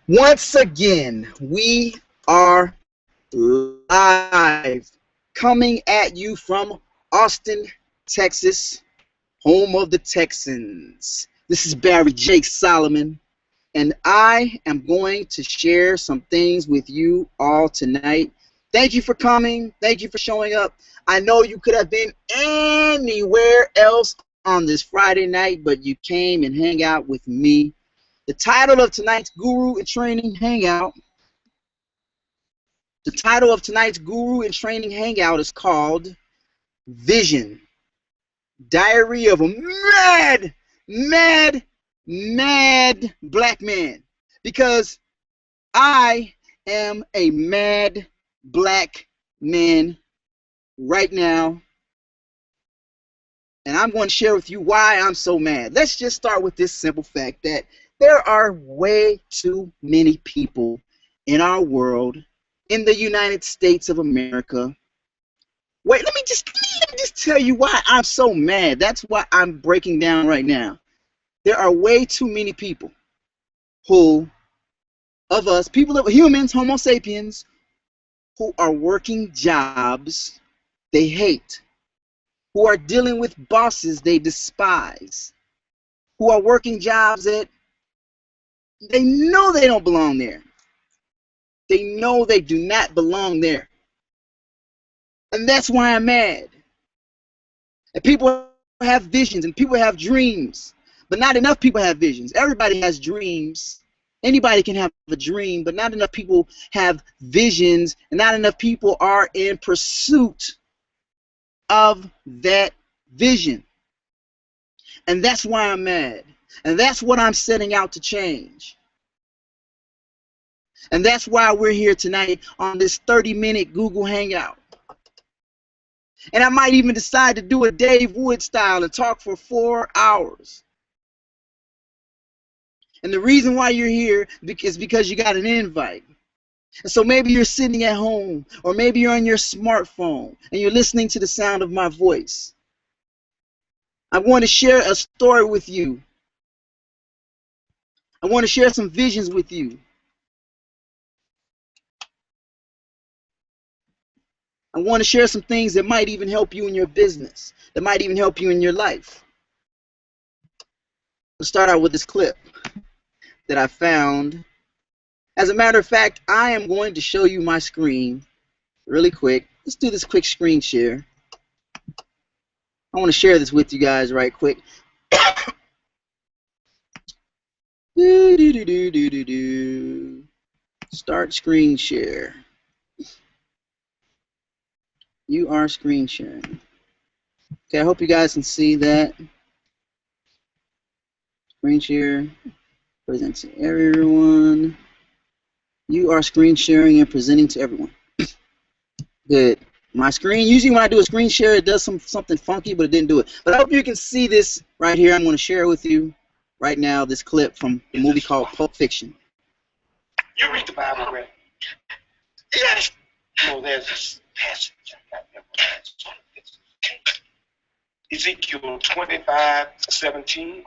Once again, we are live coming at you from Austin, Texas, home of the Texans. This is Barry Jake Solomon, and I am going to share some things with you all tonight. Thank you for coming. Thank you for showing up. I know you could have been anywhere else on this Friday night, but you came and hang out with me. The title of tonight's Guru and Training Hangout The title of tonight's Guru and Training Hangout is called Vision, Diary of a mad black man. Because I am a mad black man right now, and I'm going to share with you why I'm so mad. Let's just start with this simple fact that there are way too many people in our world, in the United States of America. Wait, let me just tell you why I'm so mad. That's what I'm breaking down right now. There are way too many people who, of us, people of humans, Homo sapiens, who are working jobs they hate, who are dealing with bosses they despise, who are working jobs that they know they don't belong there. They know they do not belong there. And that's why I'm mad. And people have visions and people have dreams, but not enough people have visions. Everybody has dreams. Anybody can have a dream, but not enough people have visions, and not enough people are in pursuit of that vision. And that's why I'm mad. And that's what I'm setting out to change. And that's why we're here tonight on this 30-minute Google Hangout. And I might even decide to do a Dave Wood style and talk for 4 hours. And the reason why you're here is because you got an invite. And so maybe you're sitting at home, or maybe you're on your smartphone and you're listening to the sound of my voice. I want to share a story with you. I want to share some visions with you. I want to share some things that might even help you in your business, that might even help you in your life. Let's start out with this clip that I found. As a matter of fact, I am going to show you my screen really quick. Let's do this quick screen share. I want to share this with you guys right quick. Start screen share. You are screen sharing. Okay, I hope you guys can see that. Screen share, present to everyone. You are screen sharing and presenting to everyone. Good. My screen, usually when I do a screen share, it does something funky, but it didn't do it. But I hope you can see this right here. I'm going to share with you right now this clip from a movie called Pulp Fiction. You read the Bible, Greg? Yes. Well, there's this passage I got memorized. Ezekiel 25:17.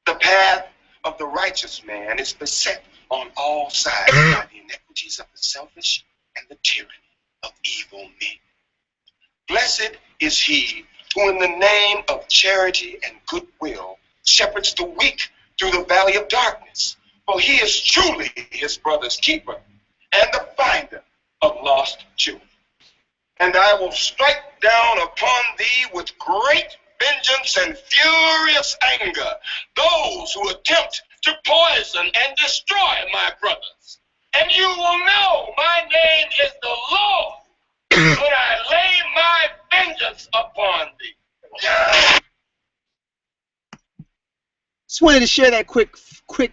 The path of the righteous man is beset on all sides by the iniquities of the selfish and the tyranny of evil men. Blessed is he who in the name of charity and goodwill shepherds the weak through the valley of darkness, for he is truly his brother's keeper and the finder of lost children. And I will strike down upon thee with great vengeance and furious anger those who attempt to poison and destroy my brothers. And you will know my name is the Lord when I lay my vengeance upon thee. Just wanted to share that quick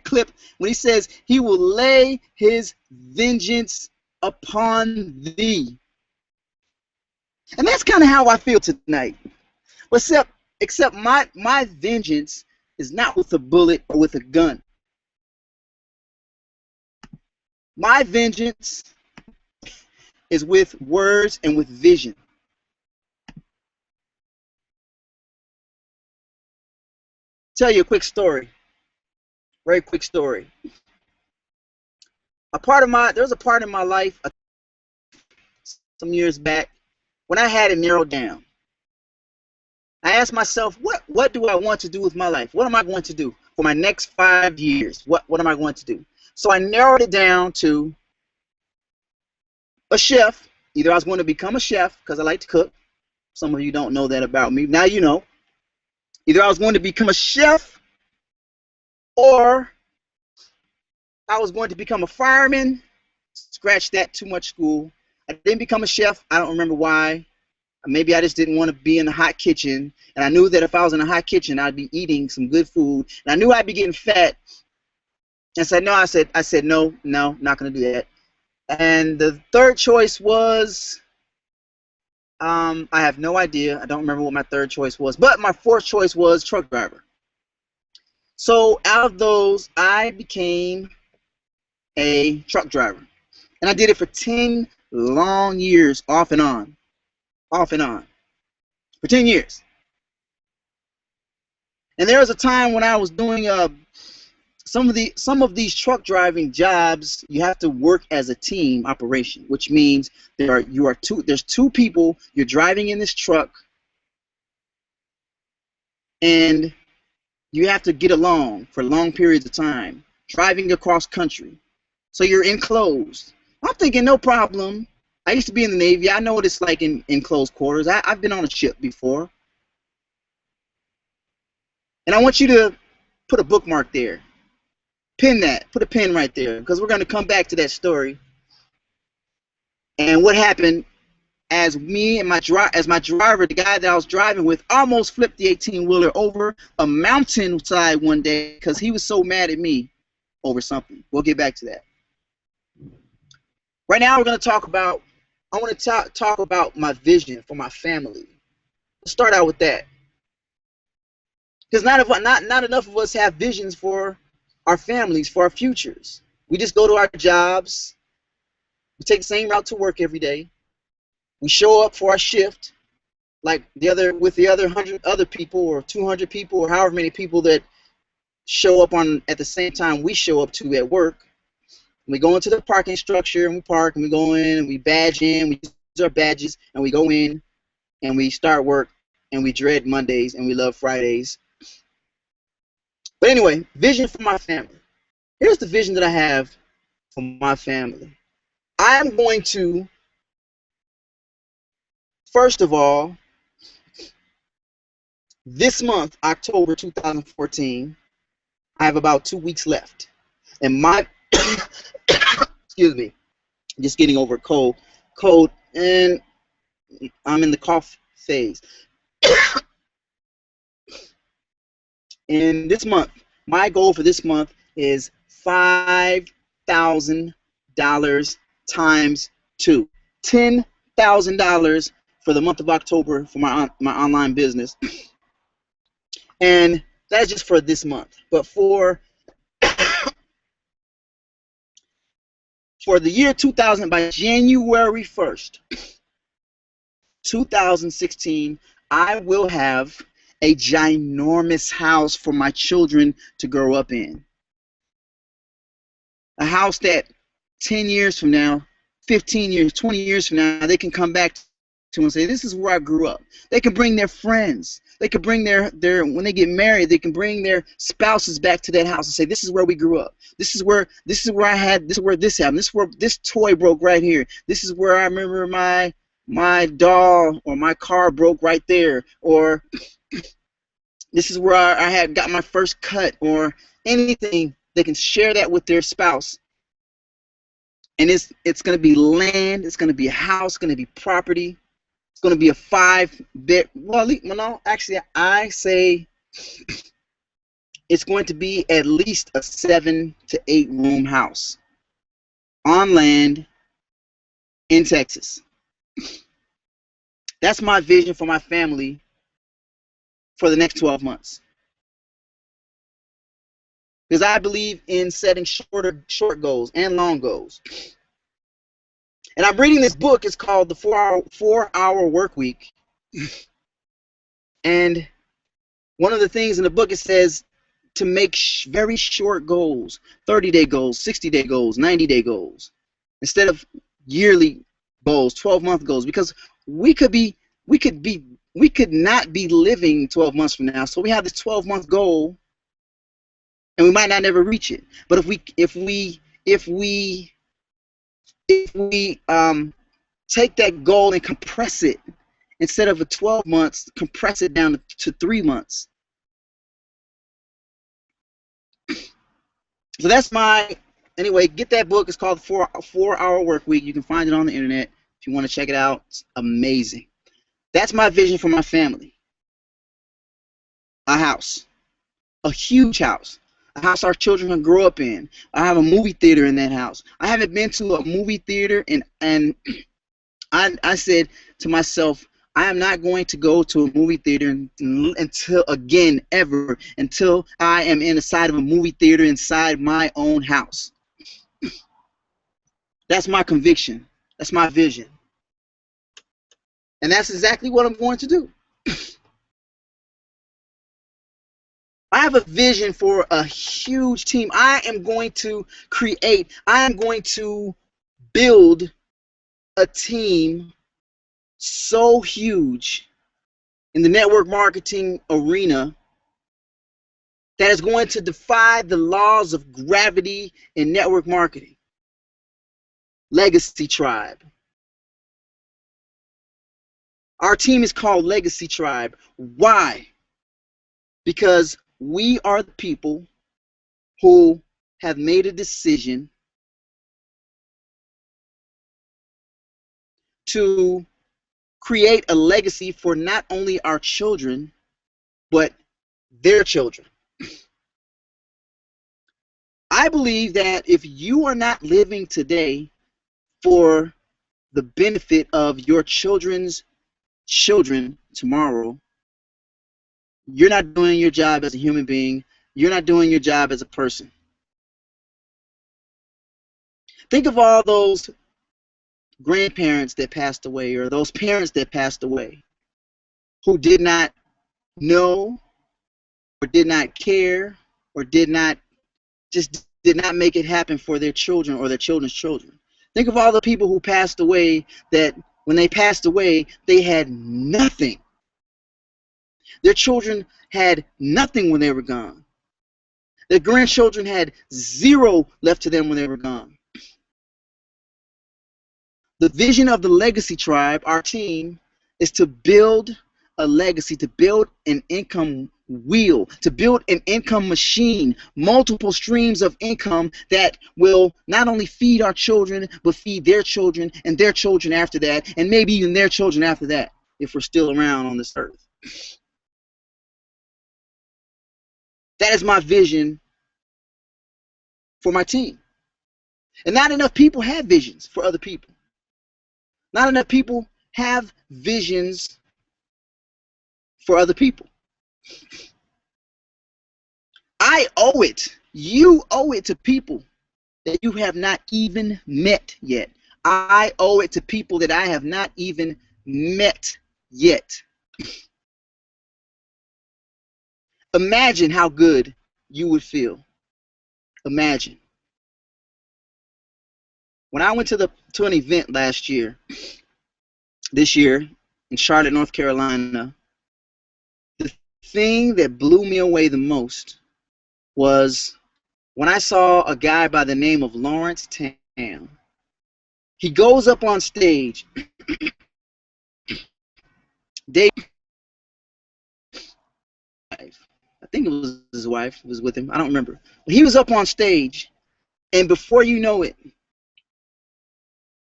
clip when he says he will lay his vengeance upon thee. And that's kind of how I feel tonight. Except my vengeance is not with a bullet or with a gun. My vengeance is with words and with vision. Tell you a quick story. Very quick story. there was a part in my life some years back when I had it narrowed down. I asked myself, what do I want to do with my life? What am I going to do for my next 5 years? What am I going to do? So I narrowed it down to a chef. Either I was going to become a chef because I like to cook. Some of you don't know that about me. Now you know. Either I was going to become a chef or I was going to become a fireman. Scratch that, too much school. I didn't become a chef. I don't remember why. Maybe I just didn't want to be in the hot kitchen. And I knew that if I was in the hot kitchen, I'd be eating some good food. And I knew I'd be getting fat. And so no, I said no, not going to do that. And the third choice was, I have no idea. I don't remember what my third choice was. But my fourth choice was truck driver. So out of those, I became a truck driver. And I did it for 10 long years, off and on. For 10 years. And there was a time when I was doing some of these truck driving jobs. You have to work as a team operation, which means there's two people. You're driving in this truck, and you have to get along for long periods of time, driving across country. So you're enclosed. I'm thinking, no problem. I used to be in the Navy. I know what it's like in close quarters. I've been on a ship before. And I want you to put a bookmark there. Pin that. Put a pin right there, because we're going to come back to that story. And what happened as me and my driver, the guy that I was driving with, almost flipped the 18-wheeler over a mountainside one day because he was so mad at me over something. We'll get back to that. Right now, we're going to talk about. I want to talk about my vision for my family. Let's start out with that. Because not enough of us have visions for our families, for our futures. We just go to our jobs. We take the same route to work every day. We show up for our shift, like with the other 100 other people or 200 people or however many people that show up at the same time we show up to at work. We go into the parking structure and we park and we go in and we badge in. We use our badges and we go in and we start work and we dread Mondays and we love Fridays. But anyway, vision for my family. Here's the vision that I have for my family. I am going to, first of all, this month, October 2014, I have about 2 weeks left. And my, excuse me, just getting over a cold, and I'm in the cough phase. And this month, my goal for this month is $5,000 times 2. $10,000 for the month of October for my online business. And that's just for this month. But for the year 2000, by January 1st, 2016, I will have a ginormous house for my children to grow up in. A house that 10 years from now, 15 years, 20 years from now, they can come back to and say, this is where I grew up. They can bring their friends. They can bring their when they get married, they can bring their spouses back to that house and say, this is where we grew up. This is where I had, this is where this happened. This is where this toy broke right here. This is where I remember my doll or my car broke right there. Or this is where I had got my first cut, or anything. They can share that with their spouse. And it's going to be land, it's going to be a house, it's going to be property. It's going to be a 5-bed, well, no, actually, I say it's going to be at least a 7 to 8 room house on land in Texas. That's my vision for my family for the next 12 months. Because I believe in setting short goals and long goals. And I'm reading this book. It's called The 4-Hour Work Week. And one of the things in the book, it says to make very short goals, 30-day goals, 60-day goals, 90-day goals, instead of yearly goals, 12-month goals, because we could not be living 12 months from now. So we have this 12-month goal, and we might not never reach it. But if we take that goal and compress it, instead of a 12 months, compress it down to 3 months. So that's anyway, get that book. It's called 4-Hour Work Week. You can find it on the internet if you want to check it out. It's amazing. That's my vision for my family. A house. A huge house. A house our children can grow up in. I have a movie theater in that house. I haven't been to a movie theater, and I said to myself, I am not going to go to a movie theater until I am inside of a movie theater inside my own house. That's my conviction. That's my vision. And that's exactly what I'm going to do. I have a vision for a huge team. I am going to build a team so huge in the network marketing arena that is going to defy the laws of gravity in network marketing. Legacy Tribe. Our team is called Legacy Tribe. Why? Because we are the people who have made a decision to create a legacy for not only our children, but their children. I believe that if you are not living today for the benefit of your children's children tomorrow, you're not doing your job as a human being. You're not doing your job as a person. Think of all those grandparents that passed away, or those parents that passed away, who did not know, or did not care, or did not make it happen for their children or their children's children. Think of all the people who passed away that when they passed away, they had nothing. Their children had nothing when they were gone. Their grandchildren had zero left to them when they were gone. The vision of the Legacy Tribe, our team, is to build a legacy, to build an income wheel, to build an income machine, multiple streams of income that will not only feed our children, but feed their children and their children after that, and maybe even their children after that, if we're still around on this earth. That is my vision for my team. And not enough people have visions for other people. Not enough people have visions for other people. I owe it. You owe it to people that you have not even met yet. I owe it to people that I have not even met yet. Imagine how good you would feel. Imagine. When I went to an event this year in Charlotte, North Carolina, the thing that blew me away the most was when I saw a guy by the name of Lawrence Tam. He goes up on stage. Dave, I think it was his wife was with him. I don't remember. But he was up on stage, and before you know it,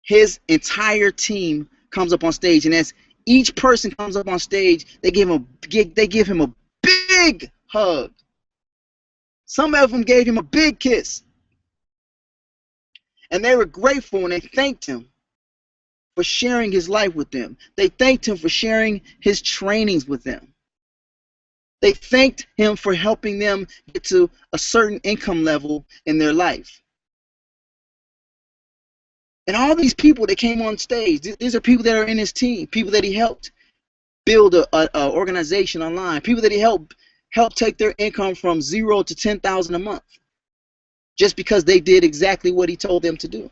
his entire team comes up on stage, and as each person comes up on stage, they give him a big hug. Some of them gave him a big kiss, and they were grateful, and they thanked him for sharing his life with them. They thanked him for sharing his trainings with them. They thanked him for helping them get to a certain income level in their life. And all these people that came on stage, these are people that are in his team, people that he helped build a organization online, people that he helped help take their income from 0 to 10,000 a month just because they did exactly what he told them to do.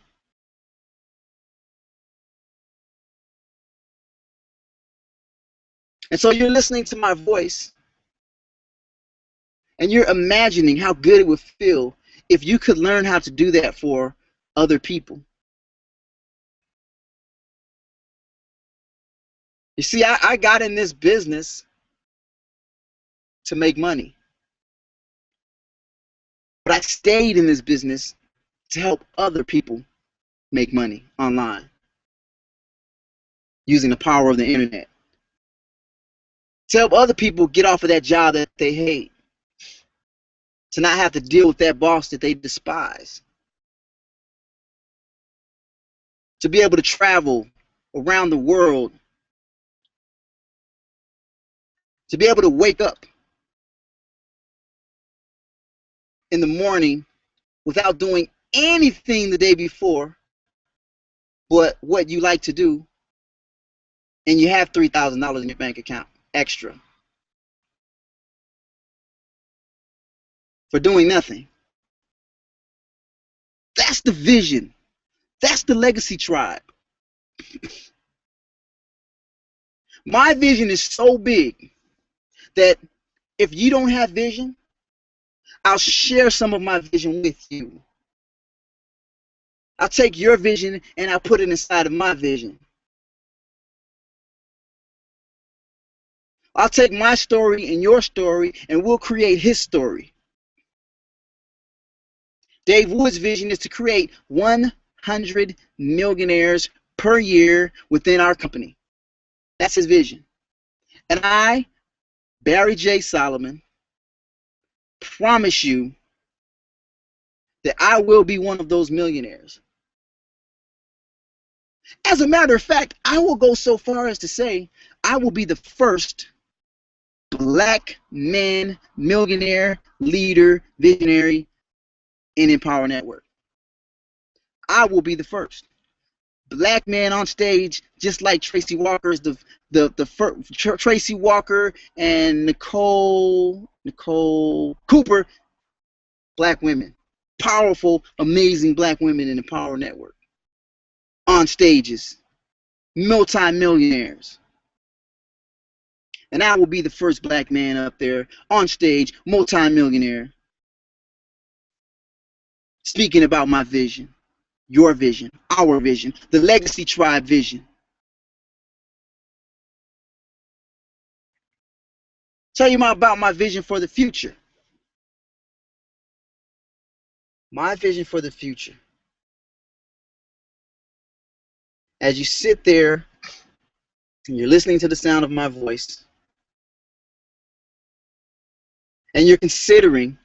And so you're listening to my voice and you're imagining how good it would feel if you could learn how to do that for other people. You see, I got in this business to make money, but I stayed in this business to help other people make money online using the power of the internet. To help other people get off of that job that they hate. To not have to deal with that boss that they despise. To be able to travel around the world. To be able to wake up in the morning without doing anything the day before but what you like to do, and you have $3,000 in your bank account extra for doing nothing. That's the vision. That's the legacy tribe. My vision is so big that if you don't have vision, I'll share some of my vision with you. I'll take your vision and I'll put it inside of my vision. I'll take my story and your story and we'll create his story. Dave Wood's vision is to create 100 millionaires per year within our company. That's his vision. And I, Barry J. Solomon, promise you that I will be one of those millionaires. As a matter of fact, I will go so far as to say I will be the first black man millionaire, leader, visionary in Empower Network. I will be the first black man on stage, just like Tracy Walker is the first. Tracy Walker and Nicole Cooper, black women, powerful, amazing black women in the Empower Network, on stages, multi-millionaires. And I will be the first black man up there on stage, multi-millionaire, speaking about my vision, your vision, our vision, the Legacy Tribe vision. Tell you about my vision for the future. My vision for the future. As you sit there and you're listening to the sound of my voice, and you're considering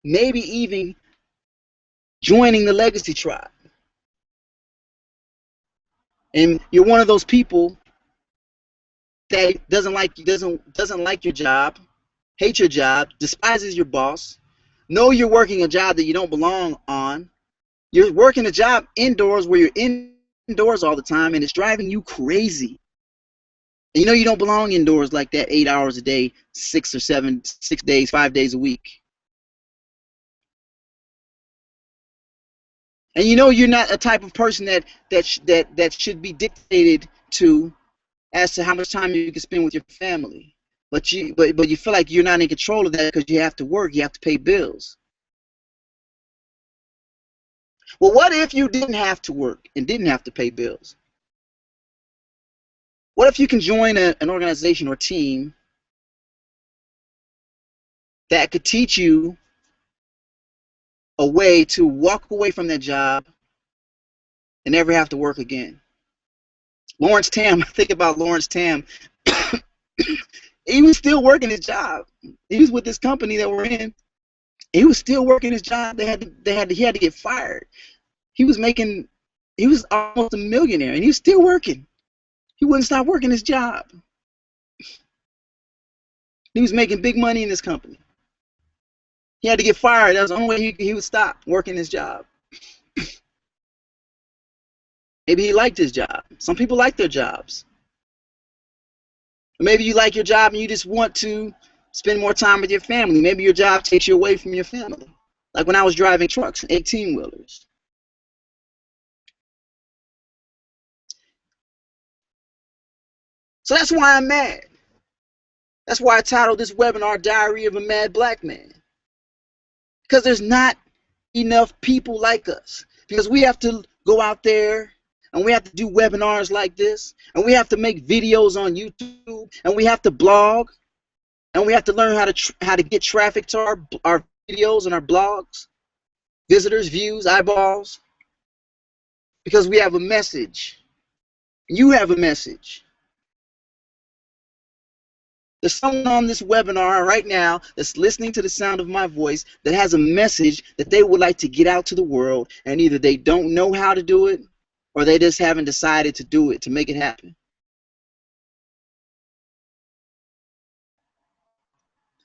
maybe even joining the Legacy Tribe, and you're one of those people that doesn't like your job, hates your job, despises your boss, know you're working a job that you don't belong on, you're working a job indoors where you're indoors all the time and it's driving you crazy. And you know you don't belong indoors like that 8 hours a day, 6 days, 5 days a week. And you know you're not a type of person that should be dictated to as to how much time you can spend with your family. But you feel like you're not in control of that because you have to work, you have to pay bills. Well, what if you didn't have to work and didn't have to pay bills? What if you can join an organization or team that could teach you a way to walk away from that job and never have to work again? Lawrence Tam, think about Lawrence Tam. He was still working his job. He was with this company that we're in. He was still working his job. He had to get fired. He was almost a millionaire, and he was still working. He wouldn't stop working his job. He was making big money in this company. He had to get fired. That was the only way he would stop working his job. Maybe he liked his job. Some people like their jobs. Or maybe you like your job and you just want to Spend more time with your family. Maybe your job takes you away from your family. Like when I was driving trucks, 18-wheelers. So that's why I'm mad. That's why I titled this webinar Diary of a Mad Black Man. Because there's not enough people like us. Because we have to go out there and we have to do webinars like this, and we have to make videos on YouTube, and we have to blog, and we have to learn how to get traffic to our videos and our blogs, visitors, views, eyeballs, because we have a message. You have a message. There's someone on this webinar right now that's listening to the sound of my voice that has a message that they would like to get out to the world, and either they don't know how to do it or they just haven't decided to do it, to make it happen.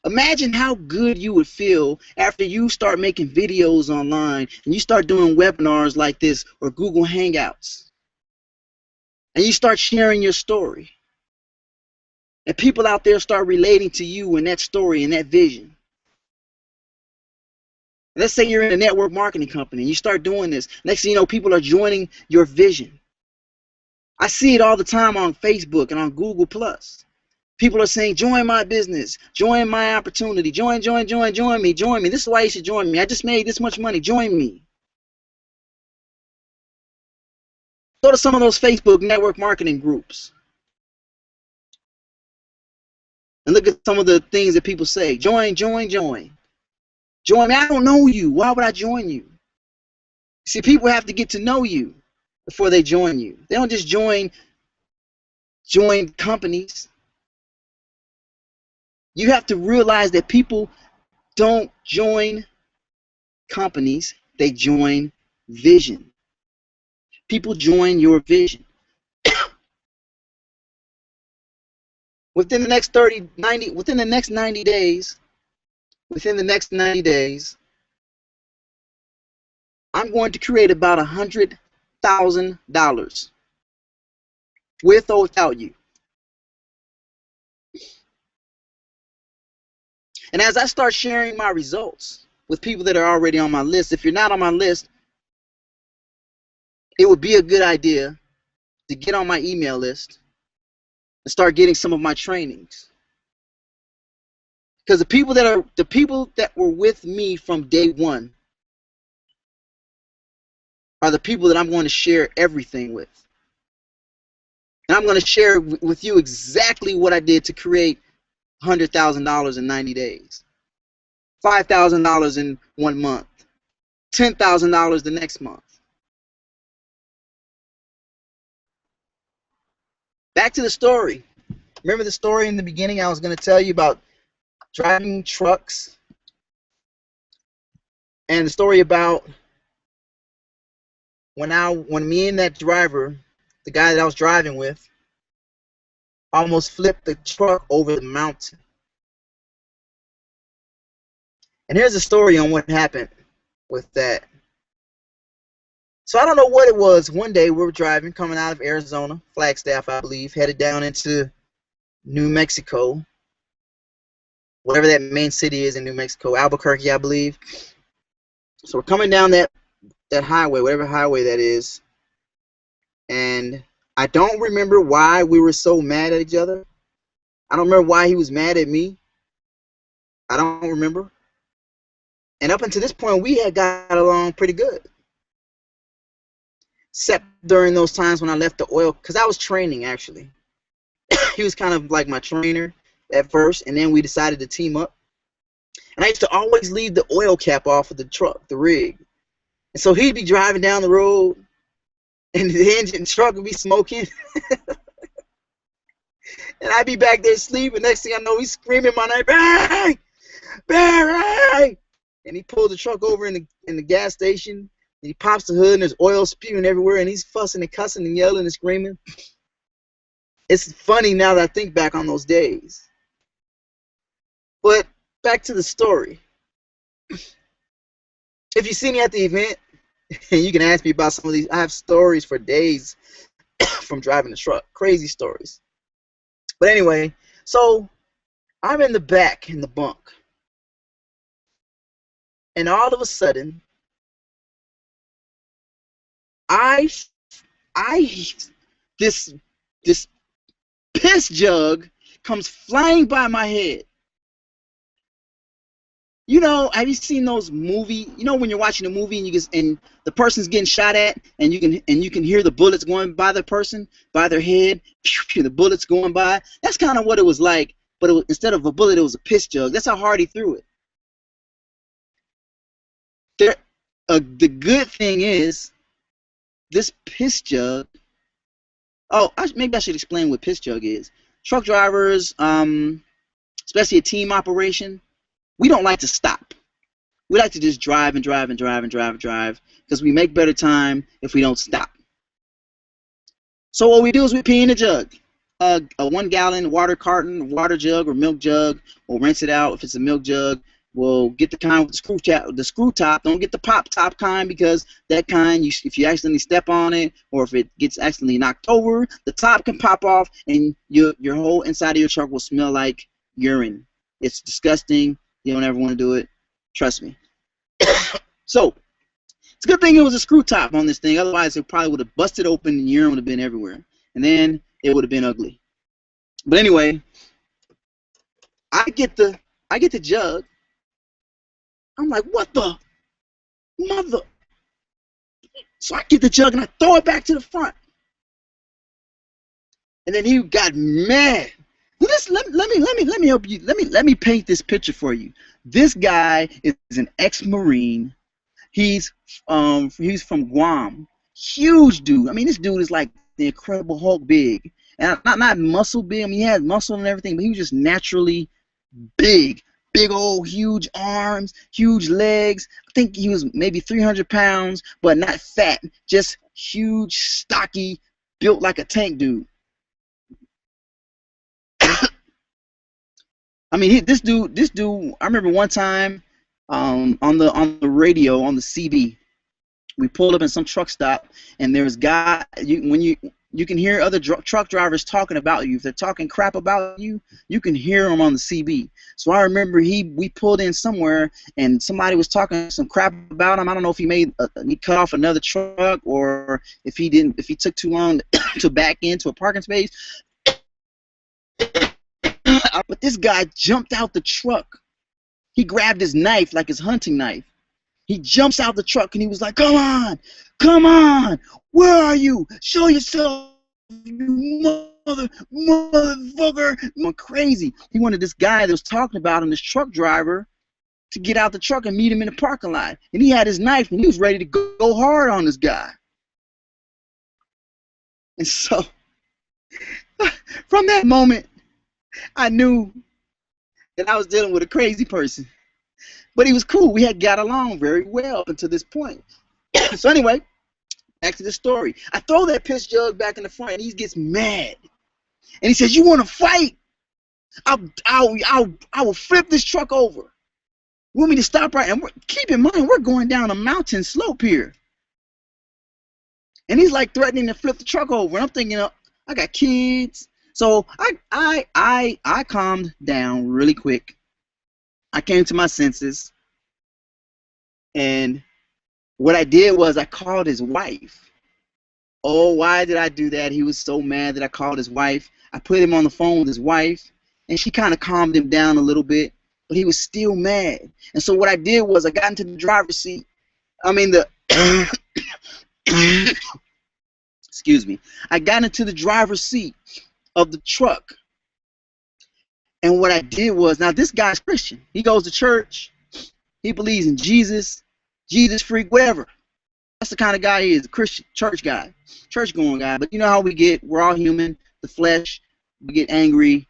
Imagine how good you would feel after you start making videos online and you start doing webinars like this or Google Hangouts, and you start sharing your story. And people out there start relating to you and that story and that vision. Let's say you're in a network marketing company and you start doing this. Next thing you know, people are joining your vision. I see it all the time on Facebook and on Google+. People are saying, join my business, join my opportunity, join me, join me. This is why you should join me. I just made this much money, join me. Go to some of those Facebook network marketing groups and look at some of the things that people say. Join. Join me. I don't know you. Why would I join you? See, people have to get to know you before they join you. They don't just join companies. You have to realize that people don't join companies. They join vision. People join your vision. Within the next 90 days, I'm going to create about $100,000 with or without you. And as I start sharing my results with people that are already on my list, if you're not on my list, it would be a good idea to get on my email list and start getting some of my trainings. Because the people that were with me from day one are the people that I'm going to share everything with. And I'm going to share with you exactly what I did to create $100,000 in 90 days, $5,000 in 1 month, $10,000 the next month. Back to the story. Remember the story in the beginning I was going to tell you about driving trucks, and the story about when me and that driver, the guy that I was driving with, almost flipped the truck over the mountain. And here's the story on what happened with that. So I don't know what it was. One day we were driving, coming out of Arizona, Flagstaff, I believe, headed down into New Mexico, whatever that main city is in New Mexico, Albuquerque, I believe. So we're coming down that highway, whatever highway that is, and I don't remember why we were so mad at each other. I don't remember why he was mad at me. I don't remember. And up until this point, we had got along pretty good. Except during those times when I left the oil, because I was training, actually. He was kind of like my trainer at first, and then we decided to team up. And I used to always leave the oil cap off of the truck, the rig. And so he'd be driving down the road, and the engine truck would be smoking. And I'd be back there sleeping. Next thing I know, he's screaming my name, Barry! Barry! And he pulls the truck over in the gas station, and he pops the hood, and there's oil spewing everywhere, and he's fussing and cussing and yelling and screaming. It's funny now that I think back on those days. But back to the story. If you see me at the event, you can ask me about some of these. I have stories for days from driving the truck. Crazy stories. But anyway, so I'm in the back in the bunk, and all of a sudden, I, I, this, this piss jug comes flying by my head. You know, have you seen those movie? You know, when you're watching a movie and the person's getting shot at, and you can hear the bullets going by the person, by their head, the bullets going by. That's kind of what it was like. But instead of a bullet, it was a piss jug. That's how hard he threw it. There, the good thing is this piss jug. Oh, maybe I should explain what piss jug is. Truck drivers, especially a team operation, we don't like to stop. We like to just drive and drive and drive and drive and drive because we make better time if we don't stop. So what we do is we pee in a jug, a 1 gallon water carton, water jug or milk jug. We'll rinse it out. If it's a milk jug, we'll get the kind with the screw top. Don't get the pop top kind because that kind, if you accidentally step on it or if it gets accidentally knocked over, the top can pop off and your whole inside of your truck will smell like urine. It's disgusting. You don't ever want to do it. Trust me. So it's a good thing it was a screw top on this thing. Otherwise, it probably would have busted open and urine would have been everywhere. And then it would have been ugly. But anyway, I get the jug. I'm like, what the mother? So I get the jug and I throw it back to the front. And then he got mad. Let me help you. Let me paint this picture for you. This guy is an ex-Marine. He's from Guam. Huge dude. I mean, this dude is like the Incredible Hulk big. And not muscle big. I mean, he had muscle and everything, but he was just naturally big. Big old huge arms, huge legs. I think he was maybe 300 pounds, but not fat. Just huge, stocky, built like a tank dude. I mean, this dude. I remember one time on the radio on the CB, we pulled up in some truck stop, and there was guy. You can hear other truck drivers talking about you. If they're talking crap about you, you can hear them on the CB. So I remember we pulled in somewhere, and somebody was talking some crap about him. I don't know if he cut off another truck, or if he took too long to back into a parking space. But this guy jumped out the truck. He grabbed his knife, like his hunting knife. He jumps out the truck and he was like, come on, where are you? Show yourself, you motherfucker. He went crazy. He wanted this guy that was talking about him, this truck driver, to get out the truck and meet him in the parking lot. And he had his knife and he was ready to go hard on this guy. And so, from that moment, I knew that I was dealing with a crazy person. But he was cool. We had got along very well up until this point. So anyway, back to the story. I throw that piss jug back in the front, and he gets mad. And he says, "You want to fight? I will flip this truck over. You want me to stop right?" And keep in mind, we're going down a mountain slope here. And he's like threatening to flip the truck over. And I'm thinking, I got kids. So I calmed down really quick. I came to my senses, and what I did was I called his wife. Oh, why did I do that? He was so mad that I called his wife. I put him on the phone with his wife, and she kind of calmed him down a little bit, but he was still mad. And so what I did was I got into the driver's seat. I mean, excuse me. I got into the driver's seat of the truck. And what I did was, now this guy's Christian. He goes to church. He believes in Jesus, Jesus freak, whatever. That's the kind of guy he is, a Christian, church guy, church-going guy. But you know how we get, we're all human, the flesh, we get angry.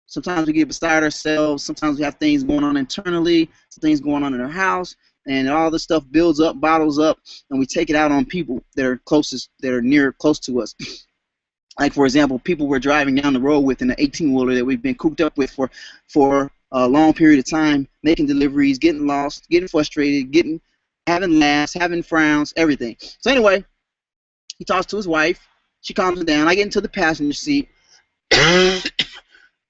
Sometimes we get beside ourselves. Sometimes we have things going on internally, some things going on in our house, and all this stuff builds up, bottles up, and we take it out on people that are close to us. Like, for example, people we're driving down the road with in an 18-wheeler that we've been cooped up with for a long period of time, making deliveries, getting lost, getting frustrated, having laughs, having frowns, everything. So anyway, he talks to his wife. She calms him down. I get into the passenger seat.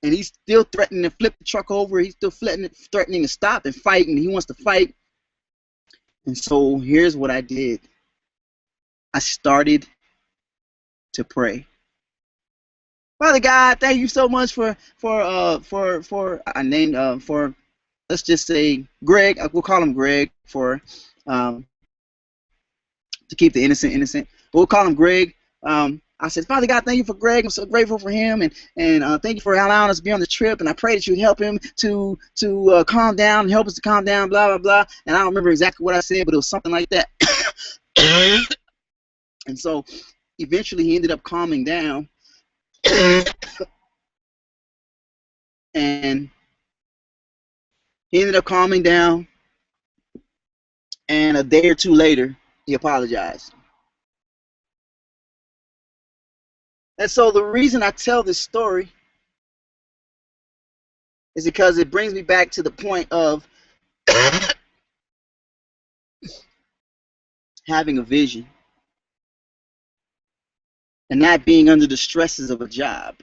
and he's still threatening to flip the truck over. He's still threatening to stop and fight, and he wants to fight. And so here's what I did. I started to pray. Father God, thank you so much for I named for, let's just say Greg. We'll call him Greg for to keep the innocent. But we'll call him Greg. I said, Father God, thank you for Greg. I'm so grateful for him, and thank you for allowing us to be on the trip. And I pray that you'd help him to calm down, help us to calm down, blah blah blah. And I don't remember exactly what I said, but it was something like that. And so eventually he ended up calming down, and and a day or two later he apologized. And so the reason I tell this story is because it brings me back to the point of having a vision and not being under the stresses of a job.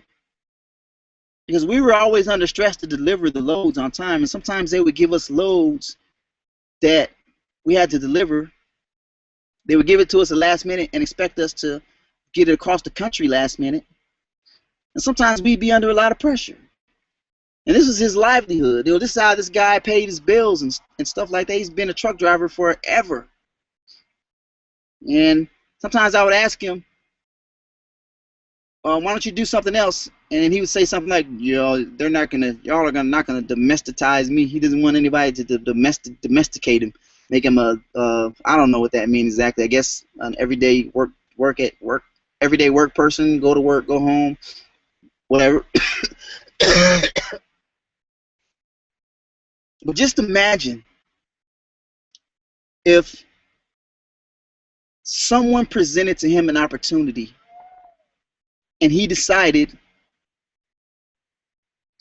Because we were always under stress to deliver the loads on time, and sometimes they would give us loads that we had to deliver. They would give it to us at last minute and expect us to get it across the country last minute. And sometimes we'd be under a lot of pressure. And this was his livelihood. You know, this is how this guy paid his bills and stuff like that. He's been a truck driver forever. And sometimes I would ask him, why don't you do something else? And then he would say something like, y'all are not gonna domesticize me. He doesn't want anybody to domesticate him, make him a I don't know what that means exactly. I guess an everyday work person, go to work, go home, whatever. But just imagine if someone presented to him an opportunity and he decided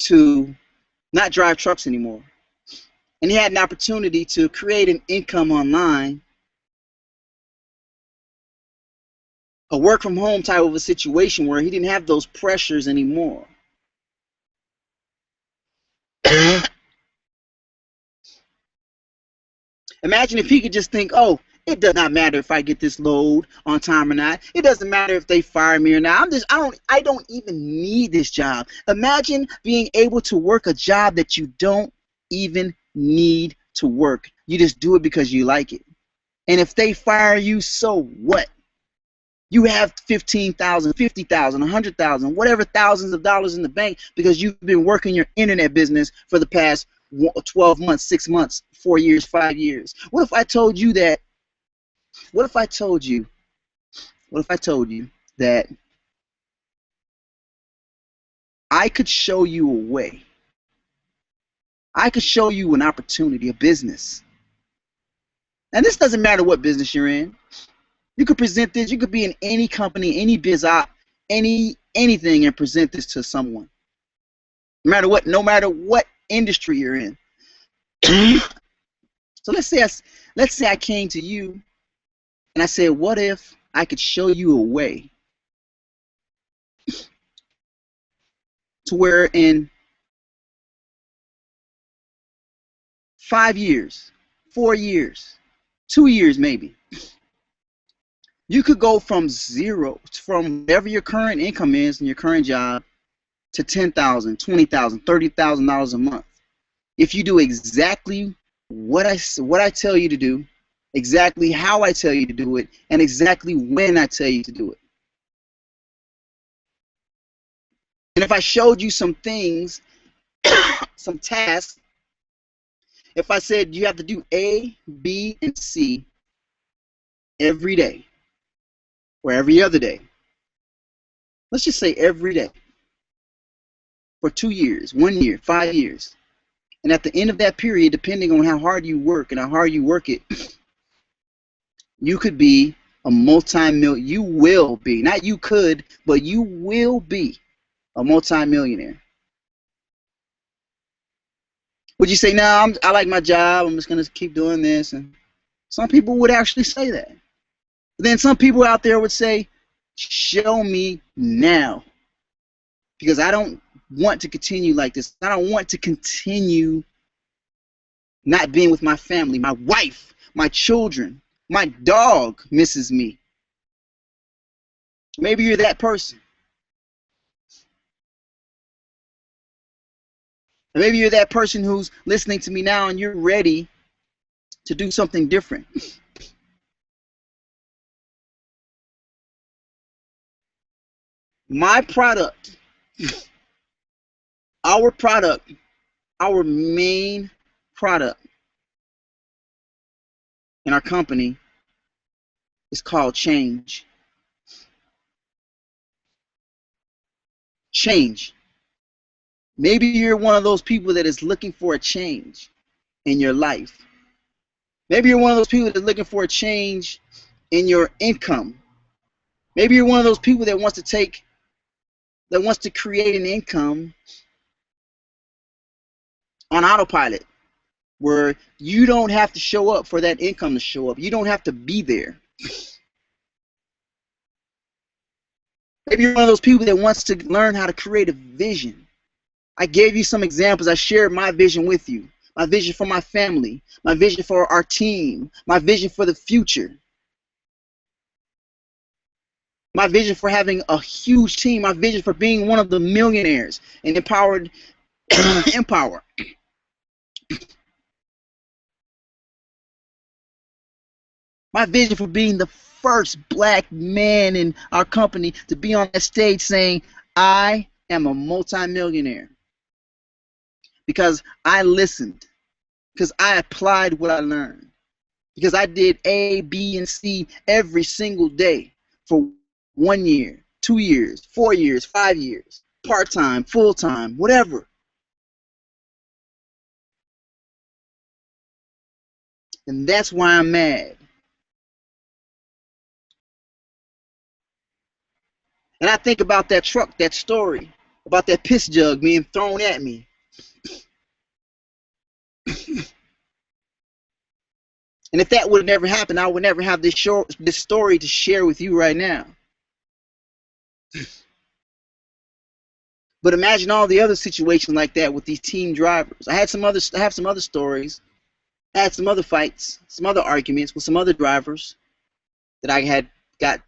to not drive trucks anymore, and he had an opportunity to create an income online, a work from home type of a situation where he didn't have those pressures anymore. Imagine if he could just think, oh, it does not matter if I get this load on time or not. It doesn't matter if they fire me or not. I don't even need this job. Imagine being able to work a job that you don't even need to work. You just do it because you like it. And if they fire you, so what? You have 15,000, 50,000, 100,000, whatever thousands of dollars in the bank because you've been working your internet business for the past 12 months, 6 months, 4 years, 5 years. What if I told you that? What if I told you that I could show you a way? I could show you an opportunity, a business. And this doesn't matter what business you're in. You could present this. You could be in any company, any biz op, anything, and present this to someone. No matter what industry you're in. So let's say I came to you and I said, what if I could show you a way to where in 5 years, 4 years, 2 years maybe, you could go from zero, from whatever your current income is in your current job, to $10,000, $20,000, $30,000 a month. If you do exactly what I tell you to do, exactly how I tell you to do it, and exactly when I tell you to do it. And if I showed you some things, some tasks, if I said you have to do A, B, and C every day, or every other day, let's just say every day, for 2 years, 1 year, 5 years, and at the end of that period, depending on how hard you work and how hard you work it, you could be a multi-million. You will be, not you could, but you will be a multi-millionaire. Would you say, no, I like my job, I'm just going to keep doing this? And some people would actually say that. But then some people out there would say, show me now. Because I don't want to continue like this. I don't want to continue not being with my family. My wife, my children, my dog misses me. Maybe you're that person. Maybe you're that person who's listening to me now and you're ready to do something different. My product, our product, our main product in our company is called change. Change. Maybe you're one of those people that is looking for a change in your life. Maybe you're one of those people that's looking for a change in your income. Maybe you're one of those people that wants to create an income on autopilot where you don't have to show up for that income to show up. You don't have to be there. Maybe you're one of those people that wants to learn how to create a vision. I gave you some examples. I shared my vision with you. My vision for my family. My vision for our team. My vision for the future. My vision for having a huge team. My vision for being one of the millionaires and empowered empower. My vision for being the first black man in our company to be on that stage saying, I am a multimillionaire. Because I listened. Because I applied what I learned. Because I did A, B, and C every single day for 1 year, 2 years, 4 years, 5 years, part-time, full-time, whatever. And that's why I'm mad. And I think about that truck, that story, about that piss jug being thrown at me. And if that would have never happened, I would never have this story to share with you right now. But imagine all the other situations like that with these team drivers. I have some other stories. I had some other fights, some other arguments with some other drivers that I had got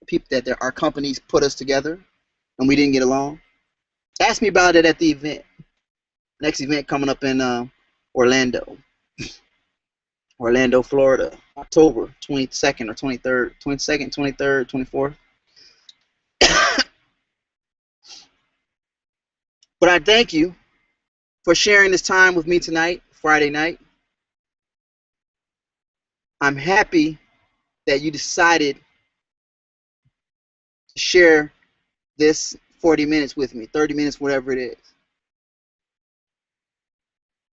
people that our companies put us together and we didn't get along. Ask me about it at the event. Next event coming up in Orlando, Florida, October 22nd or 23rd, 22nd, 23rd, 24th. But I thank you for sharing this time with me tonight, Friday night. I'm happy that you decided to share this 40 minutes with me, 30 minutes, whatever it is.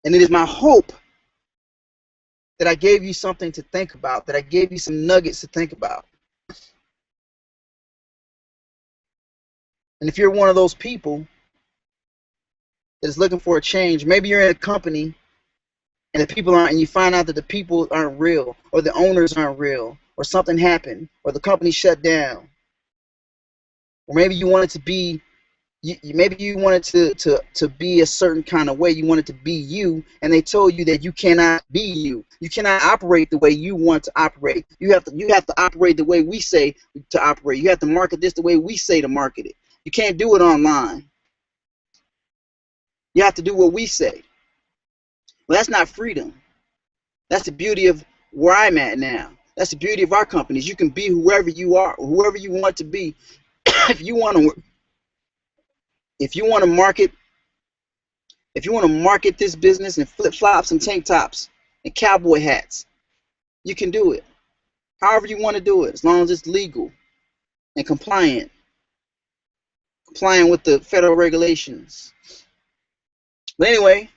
And it is my hope that I gave you something to think about, that I gave you some nuggets to think about. And if you're one of those people that is looking for a change, maybe you're in a company and the people aren't, and you find out that the people aren't real, or the owners aren't real, or something happened, or the company shut down, or maybe you wanted to be, maybe you wanted to be a certain kind of way. You wanted to be you, and they told you that you cannot be you. You cannot operate the way you want to operate. You have to operate the way we say to operate. You have to market this the way we say to market it. You can't do it online. You have to do what we say. Well, that's not freedom. That's the beauty of where I'm at now. That's the beauty of our companies. You can be whoever you are, or whoever you want to be. If you want to market this business in flip-flops and tank tops and cowboy hats, you can do it. However you want to do it, as long as it's legal and complying with the federal regulations. But anyway,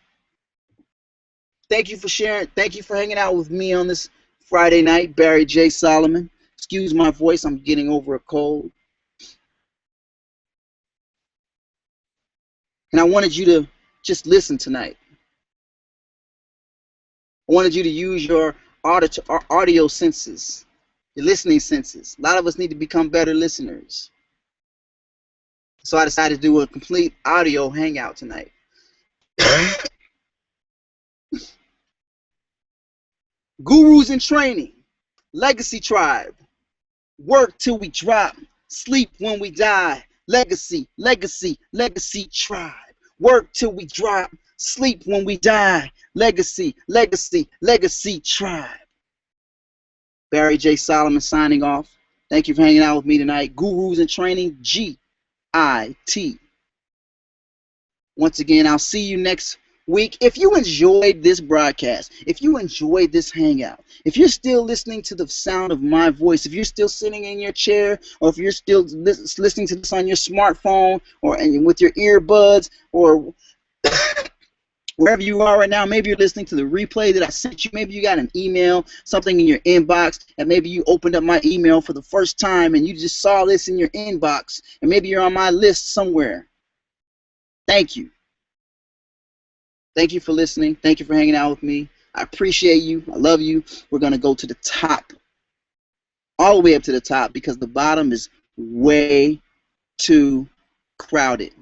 thank you for sharing. Thank you for hanging out with me on this Friday night, Barry J. Solomon. Excuse my voice, I'm getting over a cold. And I wanted you to just listen tonight. I wanted you to use your audio senses, your listening senses. A lot of us need to become better listeners. So I decided to do a complete audio hangout tonight. Gurus in training, legacy tribe, work till we drop, sleep when we die, legacy, legacy, legacy tribe, work till we drop, sleep when we die, legacy, legacy, legacy tribe. Barry J. Solomon signing off. Thank you for hanging out with me tonight. Gurus in training, GIT. Once again, I'll see you next week. If you enjoyed this broadcast, if you enjoyed this hangout, if you're still listening to the sound of my voice, if you're still sitting in your chair, or if you're still listening to this on your smartphone or with your earbuds, or wherever you are right now, maybe you're listening to the replay that I sent you. Maybe you got an email, something in your inbox, and maybe you opened up my email for the first time and you just saw this in your inbox, and maybe you're on my list somewhere. Thank you. Thank you for listening. Thank you for hanging out with me. I appreciate you. I love you. We're going to go to the top, all the way up to the top, because the bottom is way too crowded.